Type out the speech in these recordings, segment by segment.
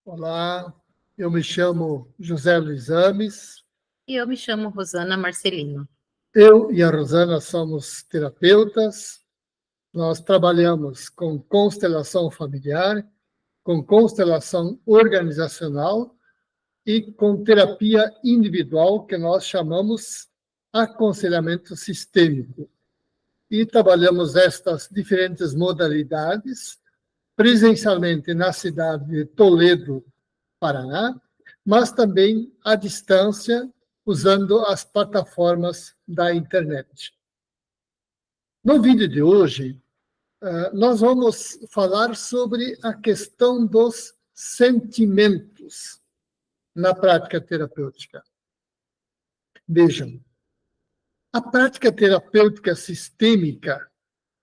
Olá, eu me chamo José Luiz Ames. E eu me chamo Rosana Marcelino. Eu e a Rosana somos terapeutas. Nós trabalhamos com constelação familiar, com constelação organizacional e com terapia individual, que nós chamamos aconselhamento sistêmico. E trabalhamos estas diferentes modalidades presencialmente na cidade de Toledo, Paraná, mas também à distância, usando as plataformas da internet. No vídeo de hoje, nós vamos falar sobre a questão dos sentimentos na prática terapêutica. Vejam, a prática terapêutica sistêmica,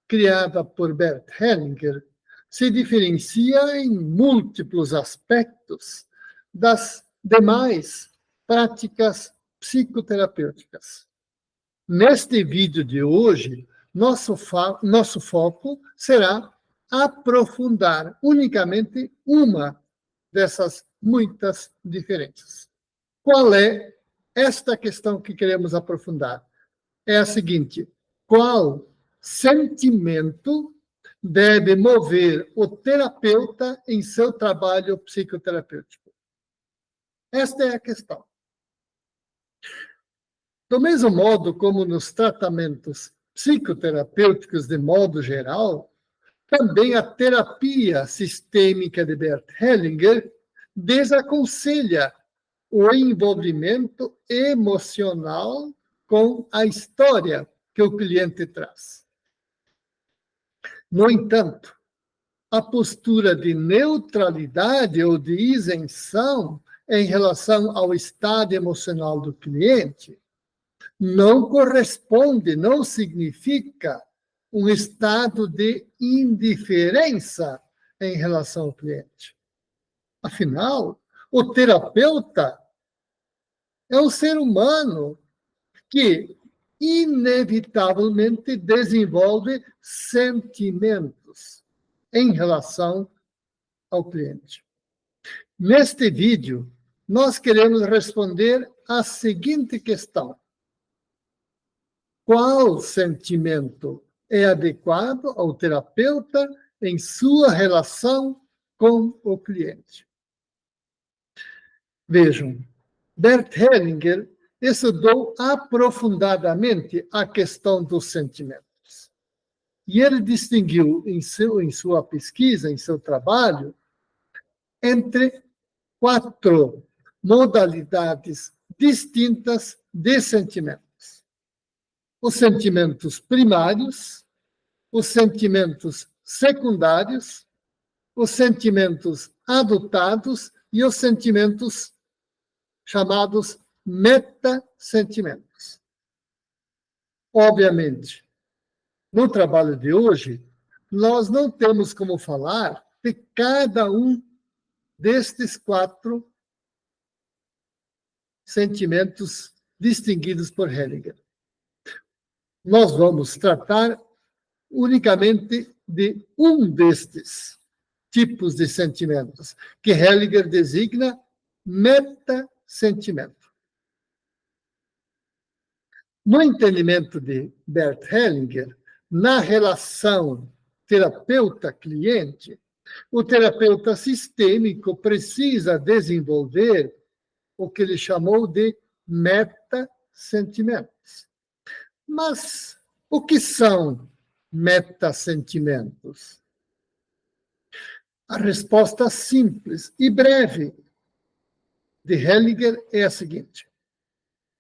criada por Bert Hellinger, se diferencia em múltiplos aspectos das demais práticas psicoterapêuticas. Neste vídeo de hoje, nosso foco será aprofundar unicamente uma dessas muitas diferenças. Qual é esta questão que queremos aprofundar? É a seguinte: qual sentimento deve mover o terapeuta em seu trabalho psicoterapêutico? Esta é a questão. Do mesmo modo como nos tratamentos psicoterapêuticos de modo geral, também a terapia sistêmica de Bert Hellinger desaconselha o envolvimento emocional com a história que o cliente traz. No entanto, a postura de neutralidade ou de isenção em relação ao estado emocional do cliente não corresponde, não significa um estado de indiferença em relação ao cliente. Afinal, o terapeuta é um ser humano que inevitavelmente desenvolve sentimentos em relação ao cliente. Neste vídeo, nós queremos responder a seguinte questão: qual sentimento é adequado ao terapeuta em sua relação com o cliente? Vejam, Bert Hellinger estudou aprofundadamente a questão dos sentimentos. E ele distinguiu em sua pesquisa, em seu trabalho, entre 4 modalidades distintas de sentimentos: os sentimentos primários, os sentimentos secundários, os sentimentos adultados e os sentimentos chamados meta-sentimentos. Obviamente, no trabalho de hoje, nós não temos como falar de cada um destes 4 sentimentos distinguidos por Hellinger. Nós vamos tratar unicamente de um destes tipos de sentimentos, que Hellinger designa meta-sentimento. No entendimento de Bert Hellinger, na relação terapeuta-cliente, o terapeuta sistêmico precisa desenvolver o que ele chamou de meta-sentimentos. Mas o que são meta-sentimentos? A resposta simples e breve de Hellinger é a seguinte: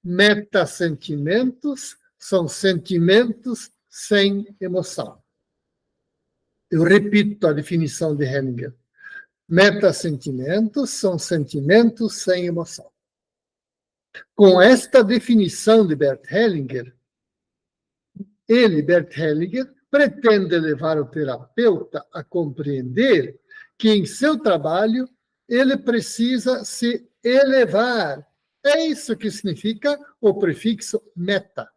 meta-sentimentos são sentimentos sem emoção. Eu repito a definição de Hellinger. Meta-sentimentos são sentimentos sem emoção. Com esta definição de Bert Hellinger, Bert Hellinger, pretende levar o terapeuta a compreender que em seu trabalho ele precisa se elevar. É isso que significa o prefixo meta.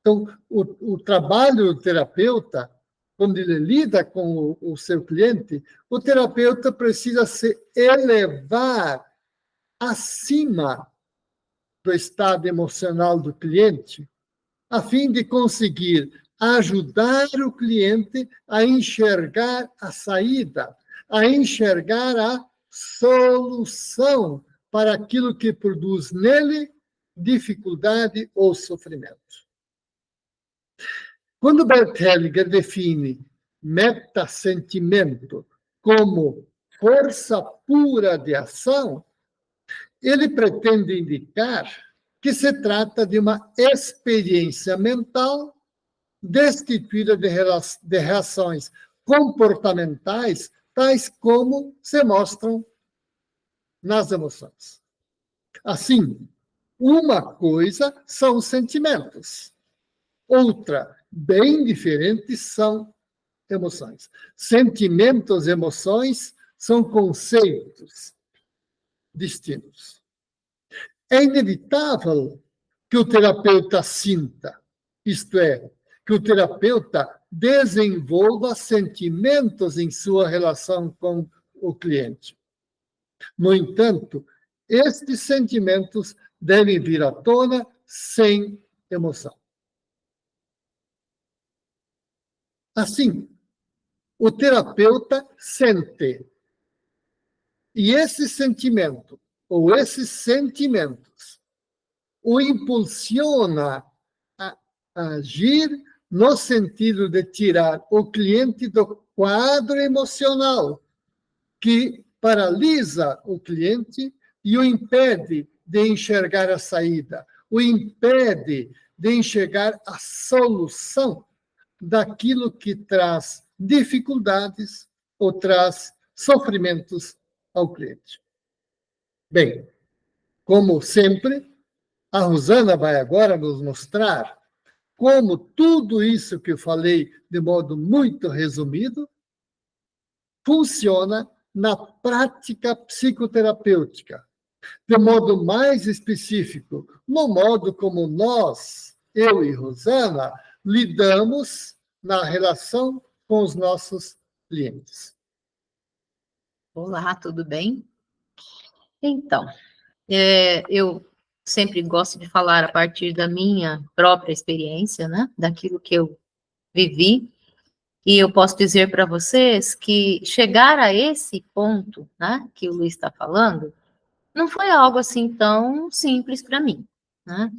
Então, o trabalho do terapeuta quando ele lida com o seu cliente, o terapeuta precisa se elevar acima do estado emocional do cliente, a fim de conseguir ajudar o cliente a enxergar a saída, a enxergar a solução para aquilo que produz nele dificuldade ou sofrimento. Quando Bert Hellinger define metasentimento como força pura de ação, ele pretende indicar que se trata de uma experiência mental destituída de reações comportamentais, tais como se mostram nas emoções. Assim, uma coisa são os sentimentos, outra, bem diferente, são emoções. Sentimentos e emoções são conceitos distintos. É inevitável que o terapeuta sinta, isto é, que o terapeuta desenvolva sentimentos em sua relação com o cliente. No entanto, estes sentimentos devem vir à tona sem emoção. Assim, o terapeuta sente. E esse sentimento, ou esses sentimentos, o impulsiona a agir no sentido de tirar o cliente do quadro emocional que paralisa o cliente e o impede de enxergar a saída, o impede de enxergar a solução daquilo que traz dificuldades ou traz sofrimentos ao cliente. Bem, como sempre, a Rosana vai agora nos mostrar como tudo isso que eu falei de modo muito resumido funciona na prática psicoterapêutica, de modo mais específico, no modo como nós, eu e Rosana, lidamos na relação com os nossos clientes. Olá, tudo bem? Então, eu sempre gosto de falar a partir da minha própria experiência, né? Daquilo que eu vivi. E eu posso dizer para vocês que chegar a esse ponto, né, que o Luiz está falando, não foi algo assim tão simples para mim, né?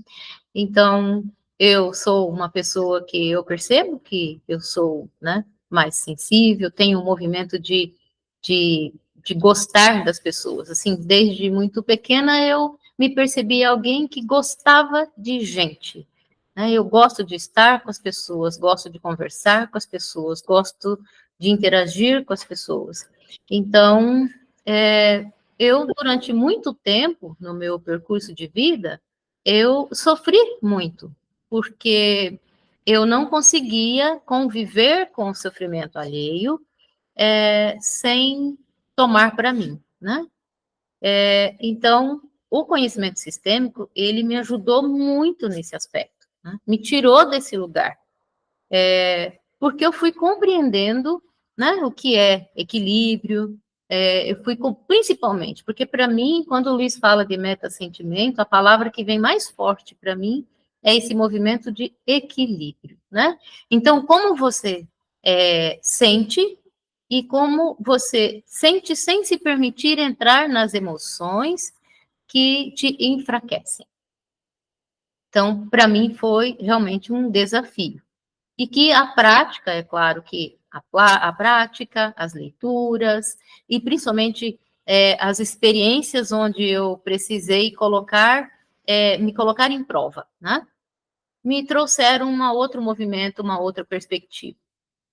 Então, eu sou uma pessoa que eu percebo que eu sou, né, mais sensível, tenho um movimento de, de gostar das pessoas. Assim, desde muito pequena eu me percebi alguém que gostava de gente, né? Eu gosto de estar com as pessoas, gosto de conversar com as pessoas, gosto de interagir com as pessoas. Então, eu, durante muito tempo, no meu percurso de vida, eu sofri muito, porque eu não conseguia conviver com o sofrimento alheio sem tomar para mim, né? Então, o conhecimento sistêmico, ele me ajudou muito nesse aspecto, né? Me tirou desse lugar, porque eu fui compreendendo, né, o que é equilíbrio, eu fui, principalmente, porque para mim, quando o Luiz fala de meta-sentimento, a palavra que vem mais forte para mim é esse movimento de equilíbrio, né? Então, como você sente e como você sente sem se permitir entrar nas emoções que te enfraquecem. Então, para mim, foi realmente um desafio. E que a prática, é claro que a prática, as leituras, e principalmente as experiências onde eu precisei me colocar em prova, né? Me trouxeram um outro movimento, uma outra perspectiva.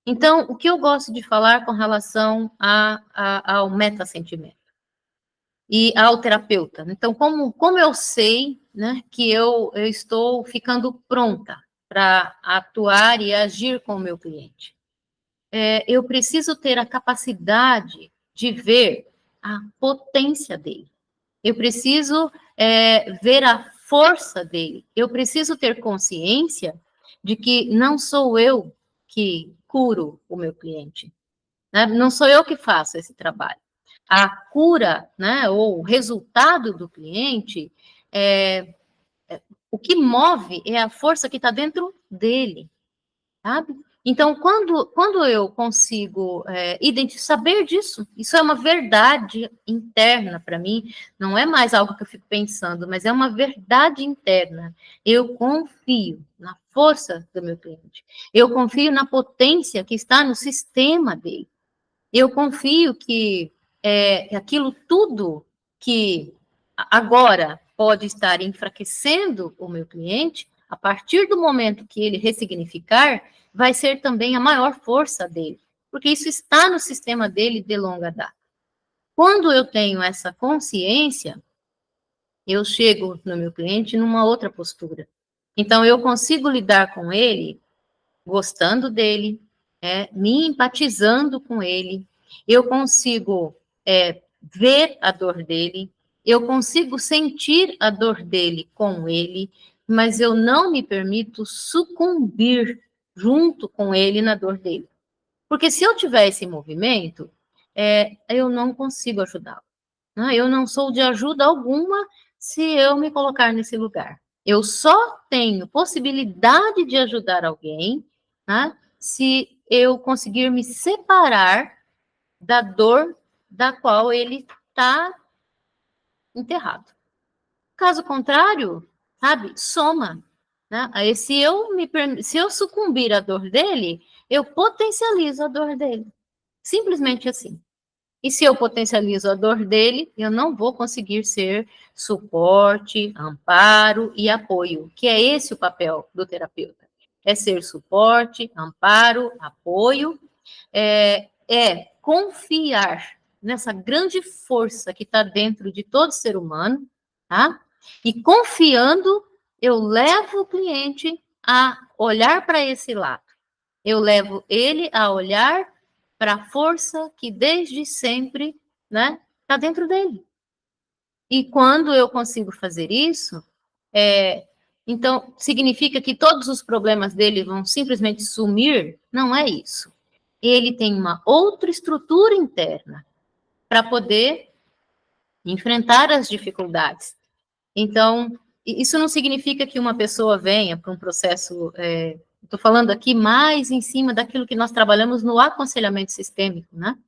Então, o que eu gosto de falar com relação ao metasentimento e ao terapeuta? Então, como eu sei, né, que eu estou ficando pronta para atuar e agir com o meu cliente? Eu preciso ter a capacidade de ver a potência dele. Eu preciso ver a força dele. Eu preciso ter consciência de que não sou eu que curo o meu cliente, né? Não sou eu que faço esse trabalho. A cura, né, ou o resultado do cliente, o que move é a força que está dentro dele, sabe? Então, quando eu consigo saber disso, isso é uma verdade interna para mim, não é mais algo que eu fico pensando, mas é uma verdade interna. Eu confio na força do meu cliente, eu confio na potência que está no sistema dele, eu confio que aquilo tudo que agora pode estar enfraquecendo o meu cliente, a partir do momento que ele ressignificar, vai ser também a maior força dele, porque isso está no sistema dele de longa data. Quando eu tenho essa consciência, eu chego no meu cliente numa outra postura. Então, eu consigo lidar com ele gostando dele, me empatizando com ele, eu consigo ver a dor dele, eu consigo sentir a dor dele com ele, mas eu não me permito sucumbir junto com ele na dor dele. Porque se eu tiver esse movimento, eu não consigo ajudá-lo. Né? Eu não sou de ajuda alguma se eu me colocar nesse lugar. Eu só tenho possibilidade de ajudar alguém, né, se eu conseguir me separar da dor da qual ele está enterrado. Caso contrário, sabe, soma. Né? Aí, se eu sucumbir à dor dele, eu potencializo a dor dele. Simplesmente assim. E se eu potencializo a dor dele, eu não vou conseguir ser suporte, amparo e apoio, que é esse o papel do terapeuta. É ser suporte, amparo, apoio, confiar nessa grande força que está dentro de todo ser humano, tá? E confiando, eu levo o cliente a olhar para esse lado. Eu levo ele a olhar para a força que desde sempre, né, está dentro dele. E quando eu consigo fazer isso, então significa que todos os problemas dele vão simplesmente sumir? Não é isso. Ele tem uma outra estrutura interna para poder enfrentar as dificuldades. Então, isso não significa que uma pessoa venha para um processo, estou falando aqui mais em cima daquilo que nós trabalhamos no aconselhamento sistêmico, né?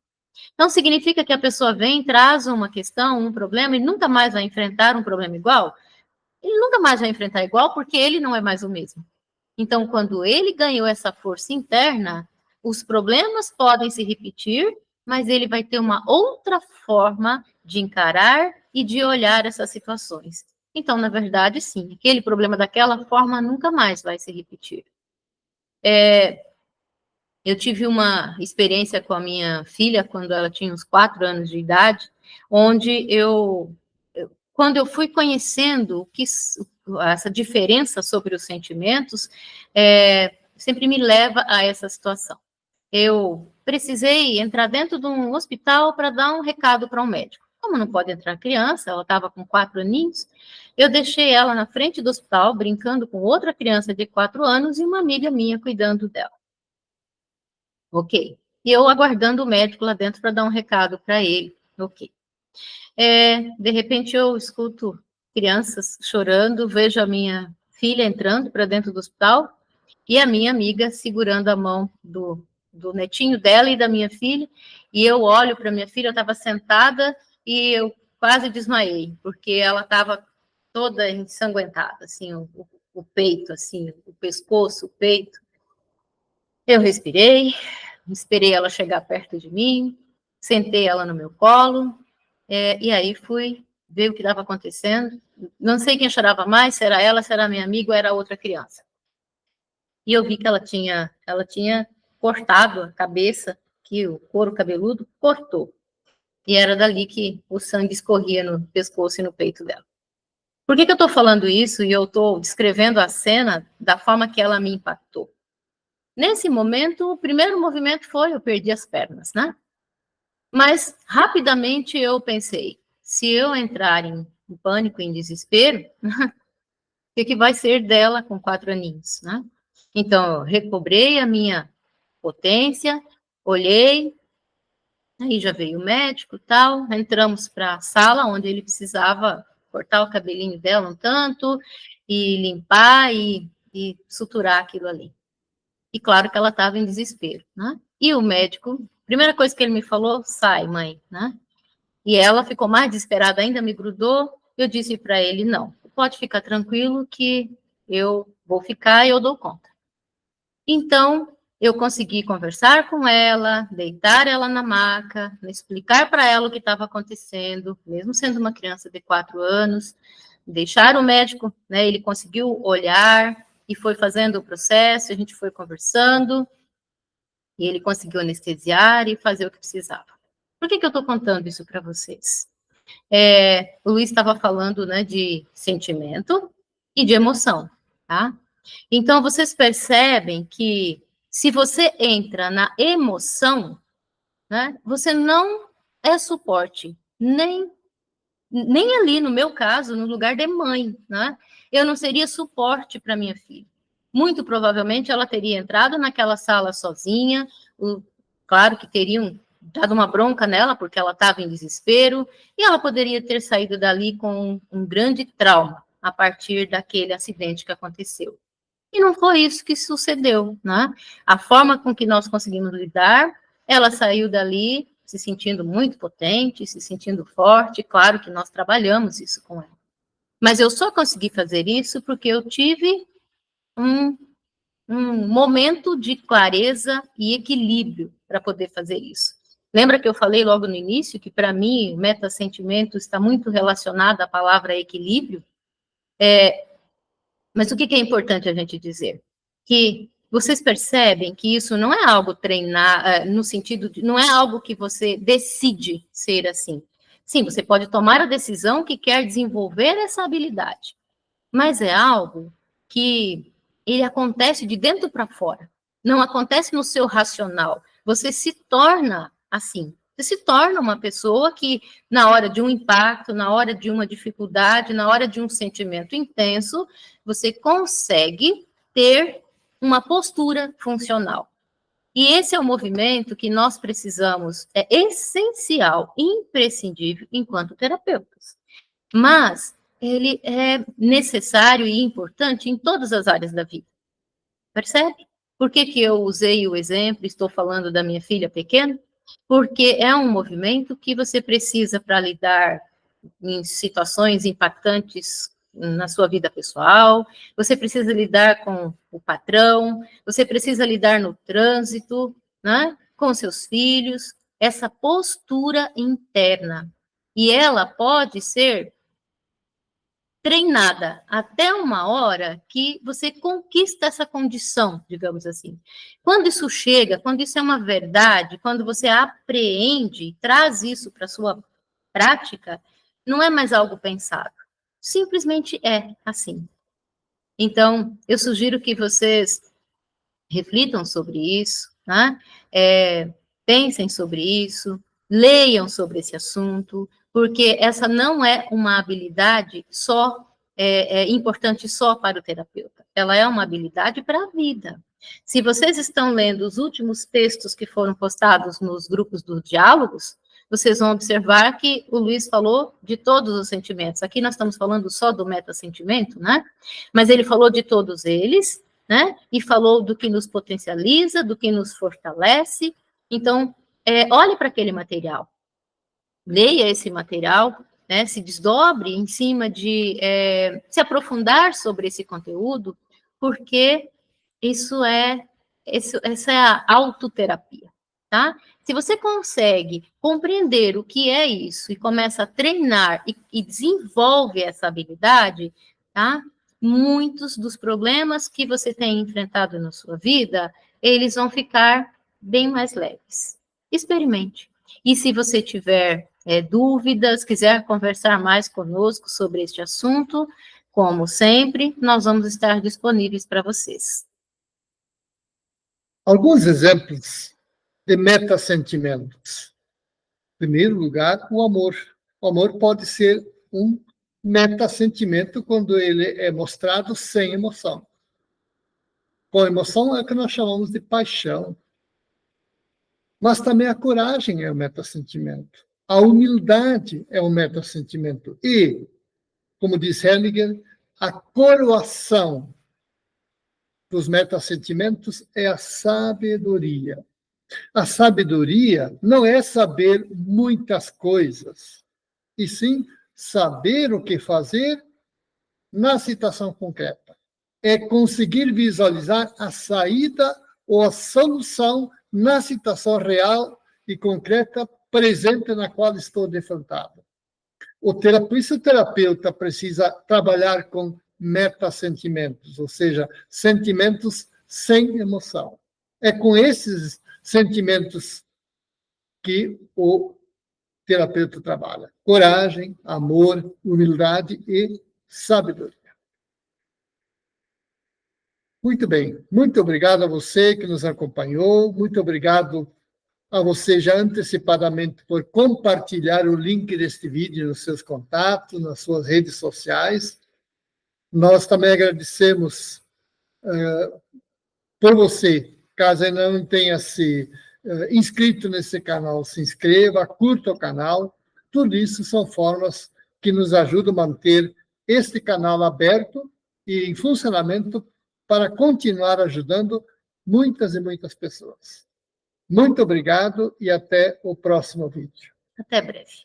Não significa que a pessoa vem, traz uma questão, um problema, e nunca mais vai enfrentar um problema igual. Ele nunca mais vai enfrentar igual, porque ele não é mais o mesmo. Então, quando ele ganhou essa força interna, os problemas podem se repetir, mas ele vai ter uma outra forma de encarar e de olhar essas situações. Então, na verdade, sim, aquele problema daquela forma nunca mais vai se repetir. Eu tive uma experiência com a minha filha, quando ela tinha uns 4 anos de idade, onde quando eu fui conhecendo essa diferença sobre os sentimentos, sempre me leva a essa situação. Eu precisei entrar dentro de um hospital para dar um recado para um médico. Como não pode entrar criança, ela estava com 4 aninhos, eu deixei ela na frente do hospital, brincando com outra criança de 4 anos e uma amiga minha cuidando dela. Ok. E eu aguardando o médico lá dentro para dar um recado para ele. Ok. De repente eu escuto crianças chorando, vejo a minha filha entrando para dentro do hospital e a minha amiga segurando a mão do netinho dela e da minha filha, e eu olho para minha filha, eu estava sentada e eu quase desmaiei, porque ela estava toda ensanguentada, assim, o peito, assim, o pescoço, o peito. Eu respirei, esperei ela chegar perto de mim, sentei ela no meu colo, e aí fui ver o que estava acontecendo. Não sei quem chorava mais, se era ela, se era minha amiga ou era outra criança. E eu vi que ela tinha cortado a cabeça, que o couro cabeludo cortou. E era dali que o sangue escorria no pescoço e no peito dela. Por que eu estou falando isso e eu estou descrevendo a cena da forma que ela me impactou? Nesse momento, o primeiro movimento foi eu perdi as pernas, né? Mas, rapidamente, eu pensei, se eu entrar em pânico, em desespero, o que vai ser dela com 4 aninhos, né? Então, eu recobrei a minha potência, olhei, aí já veio o médico e tal, entramos para a sala onde ele precisava cortar o cabelinho dela um tanto, e limpar e suturar aquilo ali. E claro que ela estava em desespero, né? E o médico, primeira coisa que ele me falou, sai, mãe, né? E ela ficou mais desesperada ainda, me grudou. Eu disse para ele, não, pode ficar tranquilo que eu vou ficar e eu dou conta. Então, eu consegui conversar com ela, deitar ela na maca, explicar para ela o que estava acontecendo, mesmo sendo uma criança de 4 anos, deixar o médico, né, ele conseguiu olhar e foi fazendo o processo, a gente foi conversando, e ele conseguiu anestesiar e fazer o que precisava. Por que eu estou contando isso para vocês? O Luiz estava falando, né, de sentimento e de emoção, tá? Então, vocês percebem que se você entra na emoção, né, você não é suporte, nem ali, no meu caso, no lugar de mãe, né? Eu não seria suporte para minha filha. Muito provavelmente ela teria entrado naquela sala sozinha, claro que teriam dado uma bronca nela, porque ela estava em desespero, e ela poderia ter saído dali com um grande trauma a partir daquele acidente que aconteceu. E não foi isso que sucedeu, né? A forma com que nós conseguimos lidar, ela saiu dali se sentindo muito potente, se sentindo forte, claro que nós trabalhamos isso com ela. Mas eu só consegui fazer isso porque eu tive um momento de clareza e equilíbrio para poder fazer isso. Lembra que eu falei logo no início que, para mim, meta-sentimento está muito relacionado à palavra equilíbrio? Mas o que é importante a gente dizer? Que vocês percebem que isso não é algo treinar, no sentido de, não é algo que você decide ser assim. Sim, você pode tomar a decisão que quer desenvolver essa habilidade, mas é algo que ele acontece de dentro para fora. Não acontece no seu racional. Você se torna assim. Você se torna uma pessoa que, na hora de um impacto, na hora de uma dificuldade, na hora de um sentimento intenso, você consegue ter uma postura funcional. E esse é o movimento que nós precisamos, é essencial, imprescindível enquanto terapeutas. Mas ele é necessário e importante em todas as áreas da vida. Percebe? Por que eu usei o exemplo, estou falando da minha filha pequena? Porque é um movimento que você precisa para lidar em situações impactantes na sua vida pessoal, você precisa lidar com o patrão, você precisa lidar no trânsito, né, com seus filhos, essa postura interna. E ela pode ser treinada até uma hora que você conquista essa condição, digamos assim. Quando isso chega, quando isso é uma verdade, quando você apreende, traz isso para a sua prática, não é mais algo pensado. Simplesmente é assim. Então, eu sugiro que vocês reflitam sobre isso, né? Pensem sobre isso, leiam sobre esse assunto, porque essa não é uma habilidade só importante só para o terapeuta. Ela é uma habilidade para a vida. Se vocês estão lendo os últimos textos que foram postados nos grupos dos diálogos, vocês vão observar que o Luiz falou de todos os sentimentos. Aqui nós estamos falando só do meta-sentimento, né? Mas ele falou de todos eles, né? E falou do que nos potencializa, do que nos fortalece. Então, olhe para aquele material, leia esse material, né? Se desdobre em cima de se aprofundar sobre esse conteúdo, porque essa é a autoterapia, tá? Se você consegue compreender o que é isso e começa a treinar e desenvolve essa habilidade, tá? Muitos dos problemas que você tem enfrentado na sua vida, eles vão ficar bem mais leves. Experimente. E se você tiver dúvidas, quiser conversar mais conosco sobre este assunto, como sempre, nós vamos estar disponíveis para vocês. Alguns exemplos de metasentimentos. Em primeiro lugar, o amor. O amor pode ser um metasentimento quando ele é mostrado sem emoção. Com emoção é o que nós chamamos de paixão. Mas também a coragem é o metassentimento. A humildade é o metassentimento. E, como diz Hellinger, a coroação dos metassentimentos é a sabedoria. A sabedoria não é saber muitas coisas, e sim saber o que fazer na situação concreta. É conseguir visualizar a saída ou a solução na situação real e concreta presente na qual estou defrontado. Por isso o terapeuta precisa trabalhar com metasentimentos, ou seja, sentimentos sem emoção. É com esses sentimentos que o terapeuta trabalha. Coragem, amor, humildade e sabedoria. Muito bem. Muito obrigado a você que nos acompanhou. Muito obrigado a você já antecipadamente por compartilhar o link deste vídeo nos seus contatos, nas suas redes sociais. Nós também agradecemos por você, caso ainda não tenha se inscrito nesse canal, se inscreva, curta o canal. Tudo isso são formas que nos ajudam a manter este canal aberto e em funcionamento para continuar ajudando muitas e muitas pessoas. Muito obrigado e até o próximo vídeo. Até breve.